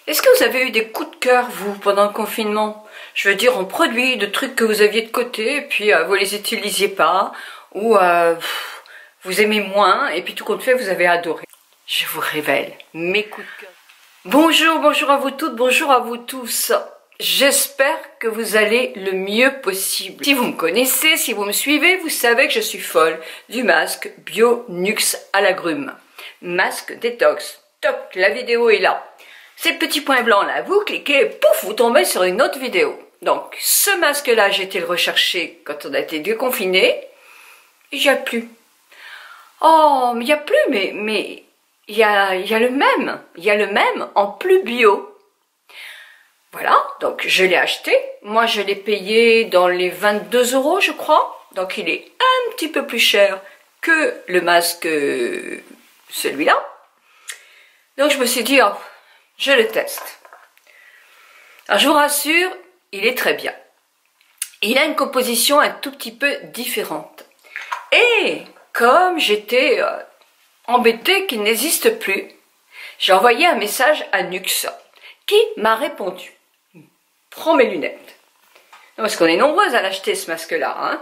Est-ce que vous avez eu des coups de cœur, vous, pendant le confinement? Je veux dire, en produits, de trucs que vous aviez de côté, et puis vous les utilisiez pas, ou vous aimez moins, et puis tout compte fait, vous avez adoré. Je vous révèle mes coups de cœur. Bonjour, bonjour à vous toutes, bonjour à vous tous. J'espère que vous allez le mieux possible. Si vous me connaissez, si vous me suivez, vous savez que je suis folle du masque Bio Nux à l'agrumes. Masque détox. Toc, la vidéo est là. C'est le petit point blanc là, vous cliquez, pouf, vous tombez sur une autre vidéo. Donc, ce masque-là, j'ai été le rechercher quand on a été déconfiné. Il n'y a plus. Oh, mais il n'y a plus, mais il y a le même. Il y a le même en plus bio. Voilà, donc je l'ai acheté. Moi, je l'ai payé dans les 22 €, je crois. Donc, il est un petit peu plus cher que le masque, celui-là. Donc, je me suis dit, oh, je le teste. Alors, je vous rassure, il est très bien. Il a une composition un tout petit peu différente. Et comme j'étais embêtée qu'il n'existe plus, j'ai envoyé un message à Nux qui m'a répondu. Prends mes lunettes. Parce qu'on est nombreuses à l'acheter ce masque-là. Hein.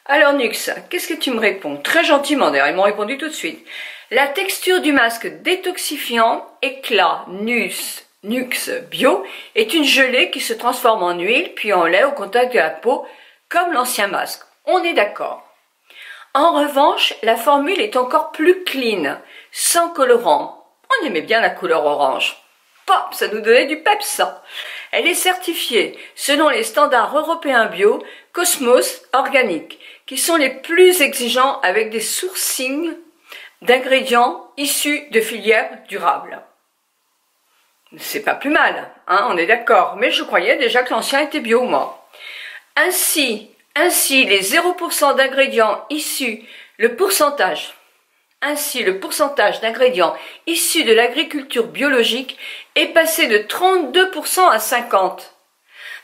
Alors Nux, qu'est-ce que tu me réponds? Très gentiment, d'ailleurs, ils m'ont répondu tout de suite. La texture du masque détoxifiant éclat Nux Bio est une gelée qui se transforme en huile puis en lait au contact de la peau, comme l'ancien masque. On est d'accord. En revanche, la formule est encore plus clean, sans colorant. On aimait bien la couleur orange. Pop, ça nous donnait du peps, ça. Elle est certifiée selon les standards européens bio Cosmos Organique, qui sont les plus exigeants avec des sourcings d'ingrédients issus de filières durables. C'est pas plus mal, hein, on est d'accord, mais je croyais déjà que l'ancien était bio, moi. Ainsi, les 0% d'ingrédients issus, le pourcentage d'ingrédients issus de l'agriculture biologique est passé de 32% à 50%.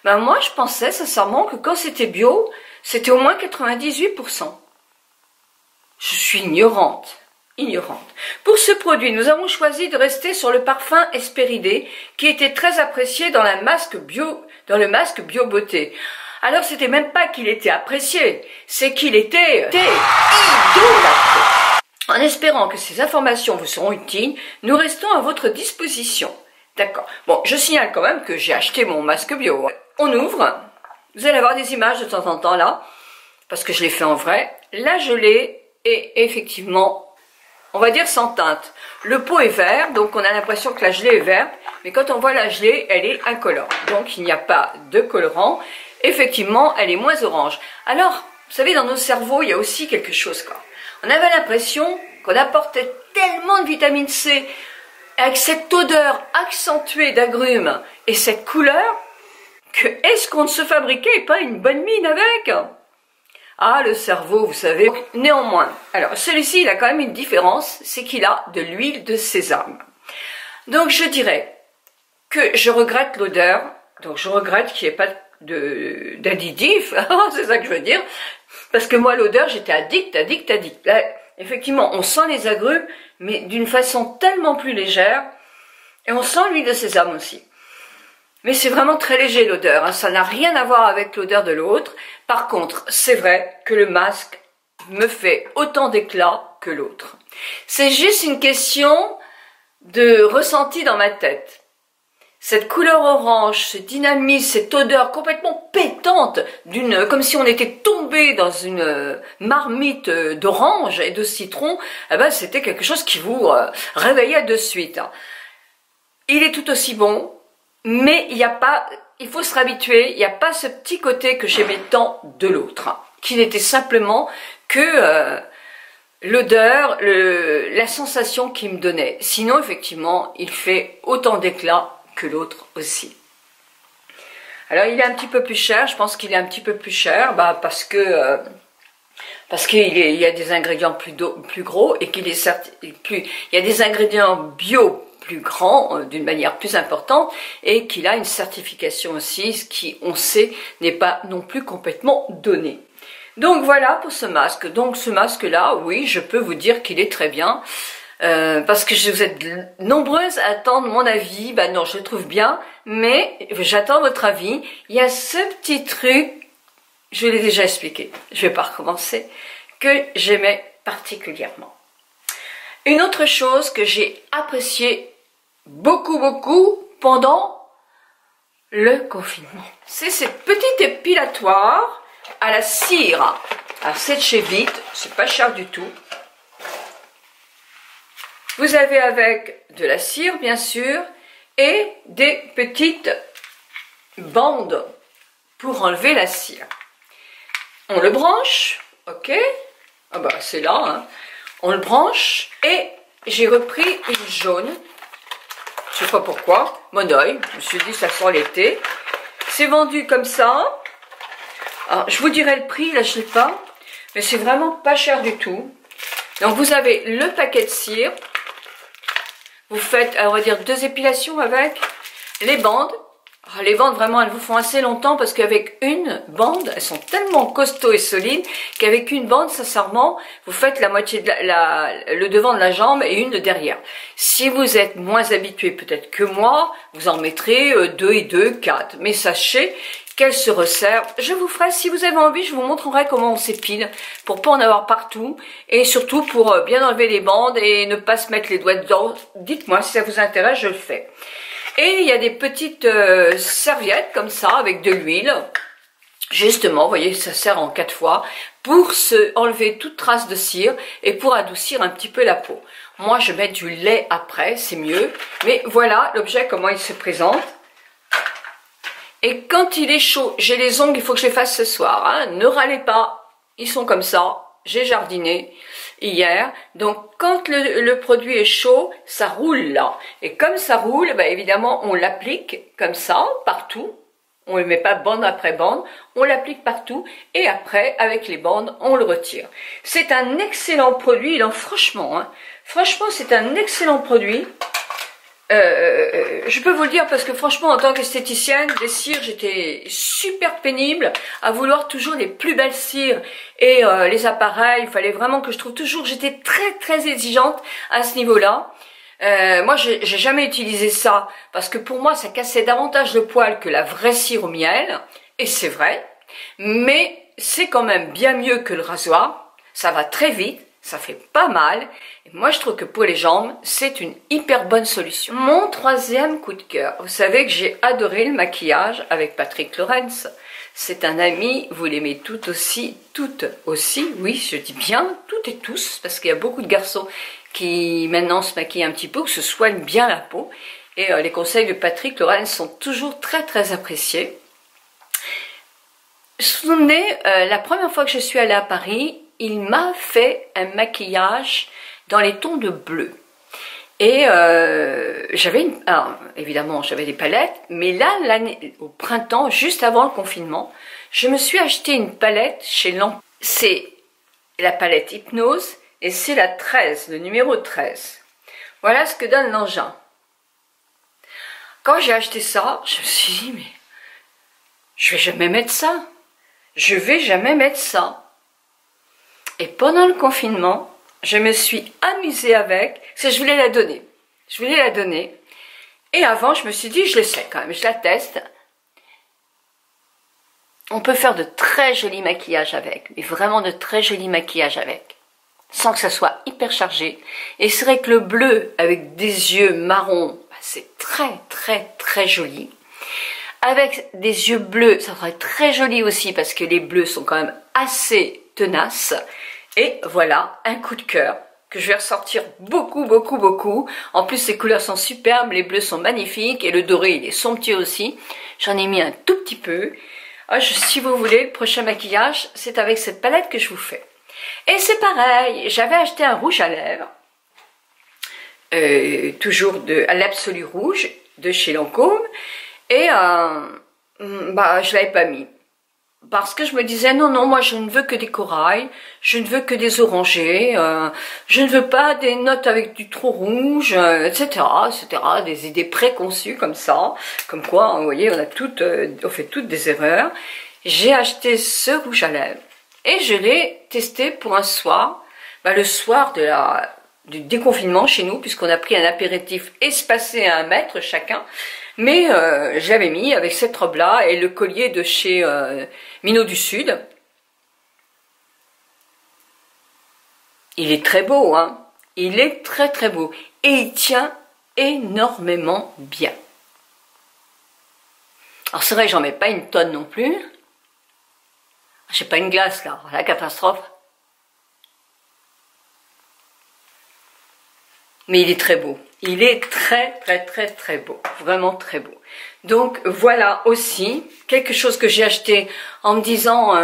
Ben moi, je pensais sincèrement que quand c'était bio, c'était au moins 98%. Je suis ignorante. Pour ce produit, nous avons choisi de rester sur le parfum Hespéridé, qui était très apprécié dans le masque bio beauté. Alors, c'était même pas qu'il était apprécié, c'est qu'il était idolâtré. En espérant que ces informations vous seront utiles, nous restons à votre disposition. D'accord. Bon, je signale quand même que j'ai acheté mon masque bio. On ouvre. Vous allez avoir des images de temps en temps là, parce que je l'ai fait en vrai. La gelée est effectivement, on va dire, sans teinte. Le pot est vert, donc on a l'impression que la gelée est verte, mais quand on voit la gelée, elle est incolore. Donc il n'y a pas de colorant. Effectivement, elle est moins orange. Alors, vous savez, dans nos cerveaux, il y a aussi quelque chose, quoi. On avait l'impression qu'on apportait tellement de vitamine C avec cette odeur accentuée d'agrumes et cette couleur que est-ce qu'on ne se fabriquait pas une bonne mine avec? Ah, le cerveau, vous savez. Néanmoins, alors celui-ci, il a quand même une différence, c'est qu'il a de l'huile de sésame. Donc je dirais que je regrette l'odeur, donc je regrette qu'il n'y ait pas d'additif, c'est ça que je veux dire. Parce que moi, l'odeur, j'étais addict. Là, effectivement, on sent les agrumes, mais d'une façon tellement plus légère. Et on sent l'huile de sésame aussi. Mais c'est vraiment très léger l'odeur. Hein. Ça n'a rien à voir avec l'odeur de l'autre. Par contre, c'est vrai que le masque me fait autant d'éclat que l'autre. C'est juste une question de ressenti dans ma tête. Cette couleur orange, ce dynamisme, cette odeur complètement pétante, comme si on était tombé dans une marmite d'orange et de citron, eh ben c'était quelque chose qui vous réveillait de suite. Il est tout aussi bon, mais il faut se réhabituer, il n'y a pas ce petit côté que j'aimais tant de l'autre, qui n'était simplement que l'odeur, la sensation qu'il me donnait. Sinon, effectivement, il fait autant d'éclat que l'autre aussi. Alors il est un petit peu plus cher, je pense qu'il est un petit peu plus cher, parce qu'il y a des ingrédients plus gros et qu'il est il y a des ingrédients bio plus grands d'une manière plus importante et qu'il a une certification aussi, ce qui on sait n'est pas non plus complètement donné. Donc voilà pour ce masque. Donc ce masque là, oui, je peux vous dire qu'il est très bien. parce que vous êtes nombreuses à attendre mon avis. Ben non, je le trouve bien, mais j'attends votre avis. Il y a ce petit truc, je l'ai déjà expliqué, je vais pas recommencer, que j'aimais particulièrement. Une autre chose que j'ai appréciée beaucoup pendant le confinement, c'est cette petite épilatoire à la cire. Alors c'est de chez Vite, c'est pas cher du tout. Vous avez avec de la cire bien sûr et des petites bandes pour enlever la cire. On le branche, ok, ah bah c'est là, hein. On le branche et j'ai repris une jaune, je sais pas pourquoi, mon oeil, je me suis dit ça sent l'été. C'est vendu comme ça. Alors je vous dirai le prix, là je l'ai pas, mais c'est vraiment pas cher du tout. Donc vous avez le paquet de cire, vous faites, on va dire 2 épilations avec les bandes. Alors, les bandes vraiment elles vous font assez longtemps parce qu'avec une bande, elles sont tellement costauds et solides qu'avec une bande sincèrement vous faites la moitié de le devant de la jambe et une de derrière. Si vous êtes moins habitué peut-être que moi, vous en mettrez 2 et 2, 4. Mais sachez qu'elle se resserre. Je vous ferai, si vous avez envie, je vous montrerai comment on s'épile pour pas en avoir partout et surtout pour bien enlever les bandes et ne pas se mettre les doigts dedans. Dites-moi si ça vous intéresse, je le fais. Et il y a des petites serviettes comme ça avec de l'huile. Justement, vous voyez, ça sert en 4 fois pour se enlever toute trace de cire et pour adoucir un petit peu la peau. Moi, je mets du lait après, c'est mieux. Mais voilà l'objet, comment il se présente. Et quand il est chaud, j'ai les ongles, il faut que je les fasse ce soir. Hein. Ne râlez pas, ils sont comme ça. J'ai jardiné hier. Donc quand le produit est chaud, ça roule là. Et comme ça roule, bah, évidemment, on l'applique comme ça, partout. On ne met pas bande après bande, on l'applique partout. Et après, avec les bandes, on le retire. C'est un excellent produit, franchement. Hein, franchement, c'est un excellent produit. Je peux vous le dire parce que franchement en tant qu'esthéticienne des cires j'étais super pénible à vouloir toujours les plus belles cires et les appareils, il fallait vraiment que je trouve toujours, j'étais très exigeante à ce niveau là. Moi j'ai jamais utilisé ça parce que pour moi ça cassait davantage le poil que la vraie cire au miel et c'est vrai, mais c'est quand même bien mieux que le rasoir, ça va très vite. Ça fait pas mal. Et moi, je trouve que pour les jambes, c'est une hyper bonne solution. Mon troisième coup de cœur. Vous savez que j'ai adoré le maquillage avec Patrick Lorentz. C'est un ami, vous l'aimez toutes aussi, oui, je dis bien toutes et tous, parce qu'il y a beaucoup de garçons qui maintenant se maquillent un petit peu, que se soignent bien la peau. Et les conseils de Patrick Lorentz sont toujours très appréciés. Vous vous souvenez, la première fois que je suis allée à Paris, il m'a fait un maquillage dans les tons de bleu. Et évidemment, j'avais des palettes, mais là, au printemps, juste avant le confinement, je me suis acheté une palette chez Lampre. C'est la palette Hypnose et c'est la 13, le numéro 13. Voilà ce que donne l'engin. Quand j'ai acheté ça, je me suis dit, mais je vais jamais mettre ça. Je vais jamais mettre ça. Et pendant le confinement, je me suis amusée avec, parce que je voulais la donner. Je voulais la donner. Et avant, je me suis dit, je l'essaie quand même, je la teste. On peut faire de très jolis maquillages avec, mais vraiment de très jolis maquillages avec, sans que ça soit hyper chargé. Et c'est vrai que le bleu avec des yeux marrons, c'est très joli. Avec des yeux bleus, ça serait très joli aussi parce que les bleus sont quand même assez tenaces. Et voilà un coup de cœur que je vais ressortir beaucoup. En plus, ces couleurs sont superbes, les bleus sont magnifiques et le doré, il est somptueux aussi. J'en ai mis un tout petit peu. Si vous voulez, le prochain maquillage, c'est avec cette palette que je vous fais. Et c'est pareil, j'avais acheté un rouge à lèvres, toujours à l'Absolu Rouge de chez Lancôme, et je l'avais pas mis. Parce que je me disais, non, moi je ne veux que des corails, je ne veux que des orangés, je ne veux pas des notes avec du trop rouge, etc., des idées préconçues comme ça, comme quoi, vous voyez, on fait toutes des erreurs. J'ai acheté ce rouge à lèvres et je l'ai testé pour un soir, le soir de du déconfinement chez nous, puisqu'on a pris un apéritif espacé à 1 mètre chacun. Mais je l'avais mis avec cette robe-là et le collier de chez Minot du Sud. Il est très beau, hein. Il est très très beau. Et il tient énormément bien. Alors c'est vrai que j'en mets pas une tonne non plus. J'ai pas une glace là, la catastrophe. Mais il est très beau. Il est très très très très beau. Vraiment très beau. Donc voilà aussi quelque chose que j'ai acheté en me disant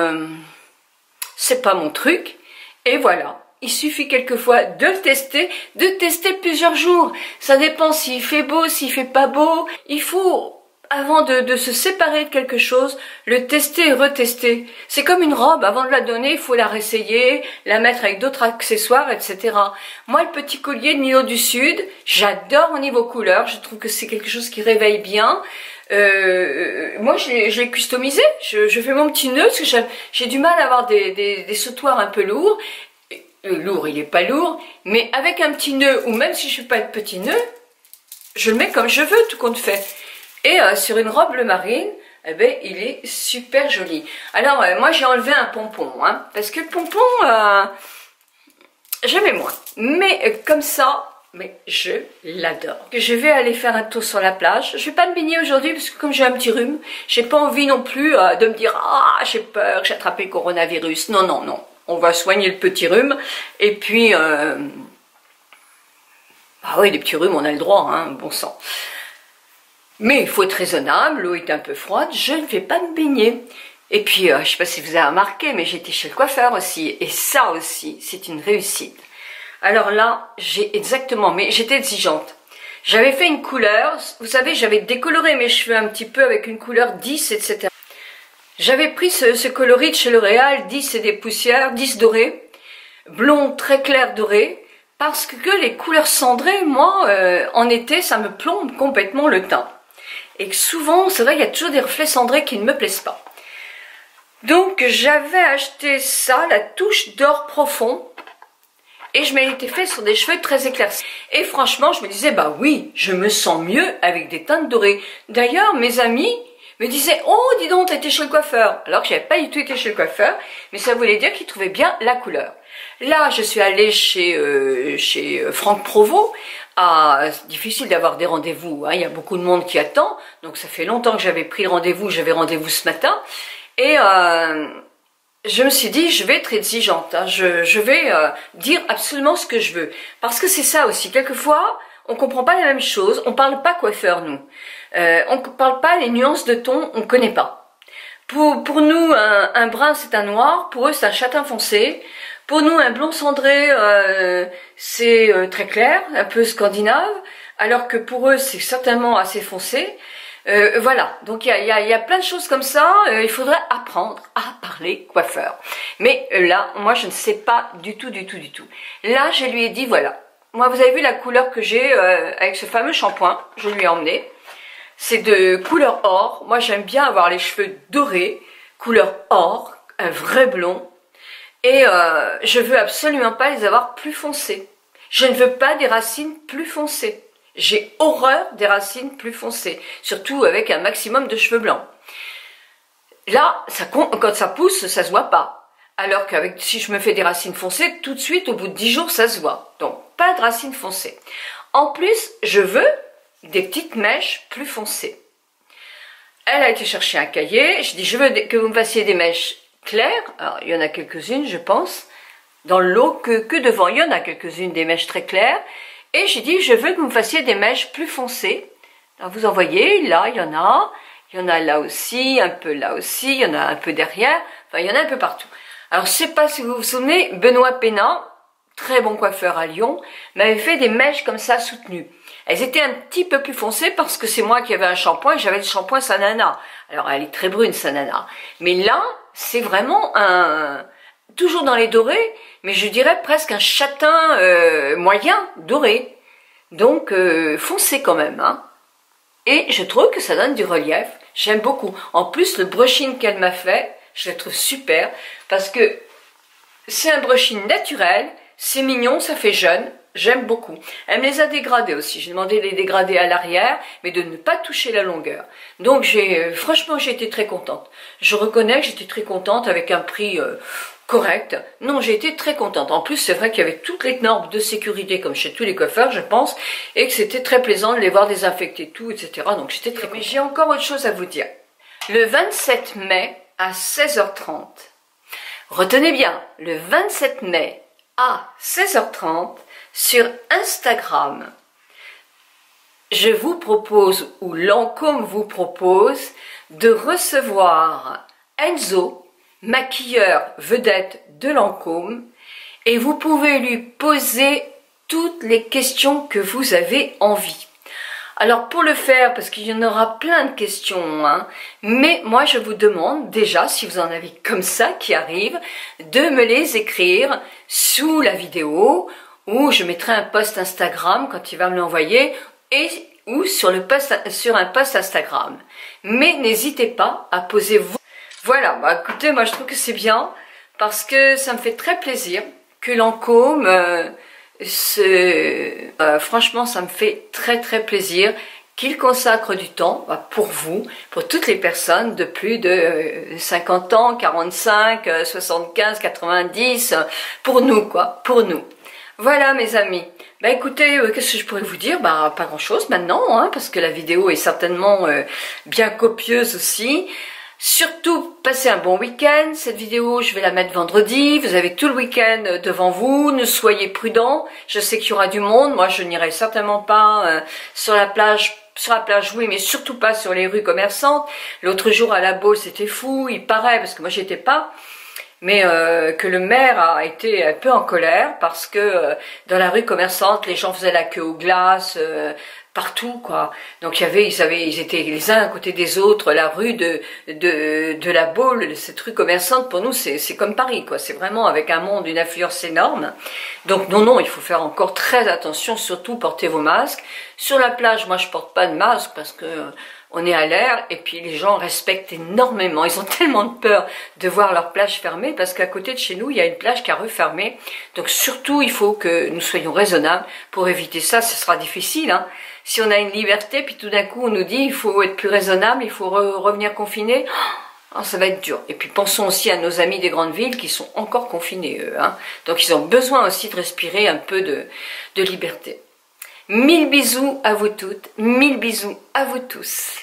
c'est pas mon truc. Et voilà. Il suffit quelquefois de le tester, de tester plusieurs jours. Ça dépend s'il fait beau, s'il fait pas beau. Il faut, avant de se séparer de quelque chose, le tester et retester. C'est comme une robe, avant de la donner, il faut la réessayer, la mettre avec d'autres accessoires, etc. Moi, le petit collier de Minot du Sud, j'adore au niveau couleur. Je trouve que c'est quelque chose qui réveille bien. Moi, je l'ai customisé. Je fais mon petit nœud, parce que j'ai du mal à avoir des sautoirs un peu lourds. Lourd, il est pas lourd, mais avec un petit nœud, ou même si je fais pas de petit nœud, je le mets comme je veux, tout compte fait. Et sur une robe bleu marine, eh ben, il est super joli. Alors, moi j'ai enlevé un pompon, hein, parce que le pompon, j'aimais moins. Mais comme ça, mais je l'adore. Je vais aller faire un tour sur la plage. Je vais pas me baigner aujourd'hui, parce que comme j'ai un petit rhume, j'ai pas envie non plus de me dire « Ah, j'ai peur, j'ai attrapé le coronavirus ». Non, non, non. On va soigner le petit rhume. Et puis, ah oui, des petits rhumes, on a le droit, hein, bon sang. Mais il faut être raisonnable, l'eau est un peu froide, je ne vais pas me baigner. Et puis, je ne sais pas si vous avez remarqué, mais j'étais chez le coiffeur aussi. Et ça aussi, c'est une réussite. Alors là, j'ai exactement, mais j'étais exigeante. J'avais fait une couleur, vous savez, j'avais décoloré mes cheveux un petit peu avec une couleur 10, etc. J'avais pris ce coloris de chez L'Oréal, 10 et des poussières, 10 doré, blond très clair doré, parce que les couleurs cendrées, moi, en été, ça me plombe complètement le teint. Et que souvent, c'est vrai, il y a toujours des reflets cendrés qui ne me plaisent pas. Donc, j'avais acheté ça, la touche d'or profond, et je m'étais fait sur des cheveux très éclaircis. Et franchement, je me disais, bah oui, je me sens mieux avec des teintes dorées. D'ailleurs, mes amis me disait « Oh, dis donc, t'as été chez le coiffeur !» Alors que j'avais pas du tout été chez le coiffeur, mais ça voulait dire qu'il trouvait bien la couleur. Là, je suis allée chez Franck Provost. C'est difficile d'avoir des rendez-vous, hein, il y a beaucoup de monde qui attend, donc ça fait longtemps que j'avais pris le rendez-vous, j'avais rendez-vous ce matin, et je me suis dit, je vais être exigeante, hein, je vais dire absolument ce que je veux. Parce que c'est ça aussi, quelquefois, on comprend pas la même chose, on parle pas coiffeur, nous. On ne parle pas les nuances de ton, on ne connaît pas. Pour nous, un brun c'est un noir, pour eux c'est un châtain foncé. Pour nous, un blond cendré c'est très clair, un peu scandinave, alors que pour eux c'est certainement assez foncé. Voilà, donc il y a plein de choses comme ça, il faudrait apprendre à parler coiffeur. Mais là, moi je ne sais pas du tout. Là, je lui ai dit, voilà, moi vous avez vu la couleur que j'ai avec ce fameux shampoing, je lui ai emmené. C'est de couleur or. Moi, j'aime bien avoir les cheveux dorés, couleur or, un vrai blond. Et je veux absolument pas les avoir plus foncés. Je ne veux pas des racines plus foncées. J'ai horreur des racines plus foncées, surtout avec un maximum de cheveux blancs. Là, quand ça pousse, ça se voit pas. Alors qu'avec si je me fais des racines foncées, tout de suite, au bout de 10 jours, ça se voit. Donc, pas de racines foncées. En plus, je veux des petites mèches plus foncées. Elle a été chercher un cahier. Je dis, je veux que vous me fassiez des mèches claires. Alors, il y en a quelques-unes, je pense. Dans le lot que devant, il y en a quelques-unes des mèches très claires. Et j'ai dit, je veux que vous me fassiez des mèches plus foncées. Alors, vous en voyez, là, il y en a. Il y en a là aussi, un peu là aussi. Il y en a un peu derrière. Enfin, il y en a un peu partout. Alors, je sais pas si vous vous souvenez, Benoît Pénin, très bon coiffeur à Lyon, m'avait fait des mèches comme ça soutenues. Elles étaient un petit peu plus foncées parce que c'est moi qui avais un shampoing et j'avais le shampoing Sanana. Alors elle est très brune Sanana. Mais là, c'est vraiment toujours dans les dorés, mais je dirais presque un châtain moyen doré. Donc foncé quand même. Hein. Et je trouve que ça donne du relief. J'aime beaucoup. En plus, le brushing qu'elle m'a fait, je le trouve super parce que c'est un brushing naturel, c'est mignon, ça fait jeune. J'aime beaucoup. Elle me les a dégradés aussi. J'ai demandé de les dégrader à l'arrière, mais de ne pas toucher la longueur. Donc franchement, j'ai été très contente. Je reconnais que j'étais très contente avec un prix correct. Non, j'ai été très contente. En plus, c'est vrai qu'il y avait toutes les normes de sécurité, comme chez tous les coiffeurs, je pense, et que c'était très plaisant de les voir désinfecter tout, etc. Donc j'étais très contente. Mais j'ai encore autre chose à vous dire. Le 27 mai à 16h30. Retenez bien, le 27 mai à 16h30, sur Instagram, je vous propose, ou Lancôme vous propose, de recevoir Enzo, maquilleur vedette de Lancôme, et vous pouvez lui poser toutes les questions que vous avez envie. Alors pour le faire, parce qu'il y en aura plein de questions, hein, mais moi je vous demande déjà, si vous en avez comme ça qui arrivent, de me les écrire sous la vidéo, ou je mettrai un post Instagram quand il va me l'envoyer, ou sur un post Instagram. Mais n'hésitez pas à poser vos... Voilà, bah écoutez, moi je trouve que c'est bien, parce que ça me fait très plaisir que Lancôme... franchement, ça me fait très très plaisir qu'il consacre du temps pour vous, pour toutes les personnes de plus de 50 ans, 45, 75, 90, pour nous quoi, pour nous. Voilà mes amis. Bah écoutez, qu'est-ce que je pourrais vous dire? Bah pas grand chose maintenant, hein, parce que la vidéo est certainement bien copieuse aussi. Surtout, passez un bon week-end. Cette vidéo, je vais la mettre vendredi. Vous avez tout le week-end devant vous. Ne soyez prudents. Je sais qu'il y aura du monde. Moi, je n'irai certainement pas sur la plage. Sur la plage, oui, mais surtout pas sur les rues commerçantes. L'autre jour, à la Baule, c'était fou. Il paraît, parce que moi, j'y étais pas, mais que le maire a été un peu en colère parce que dans la rue commerçante, les gens faisaient la queue aux glaces, partout quoi. Donc ils étaient les uns à côté des autres. La rue de la Baule, cette rue commerçante, pour nous c'est comme Paris quoi. C'est vraiment avec un monde, une affluence énorme. Donc non, il faut faire encore très attention, surtout portez vos masques. Sur la plage, moi je porte pas de masque parce que on est à l'air et puis les gens respectent énormément. Ils ont tellement de peur de voir leur plage fermée parce qu'à côté de chez nous, il y a une plage qui a refermé. Donc surtout, il faut que nous soyons raisonnables pour éviter ça. Ce sera difficile, hein. Si on a une liberté, puis tout d'un coup on nous dit il faut être plus raisonnable, il faut revenir confiné, oh, ça va être dur. Et puis pensons aussi à nos amis des grandes villes qui sont encore confinés, eux, hein. Donc ils ont besoin aussi de respirer un peu de liberté. 1000 bisous à vous toutes, 1000 bisous à vous tous.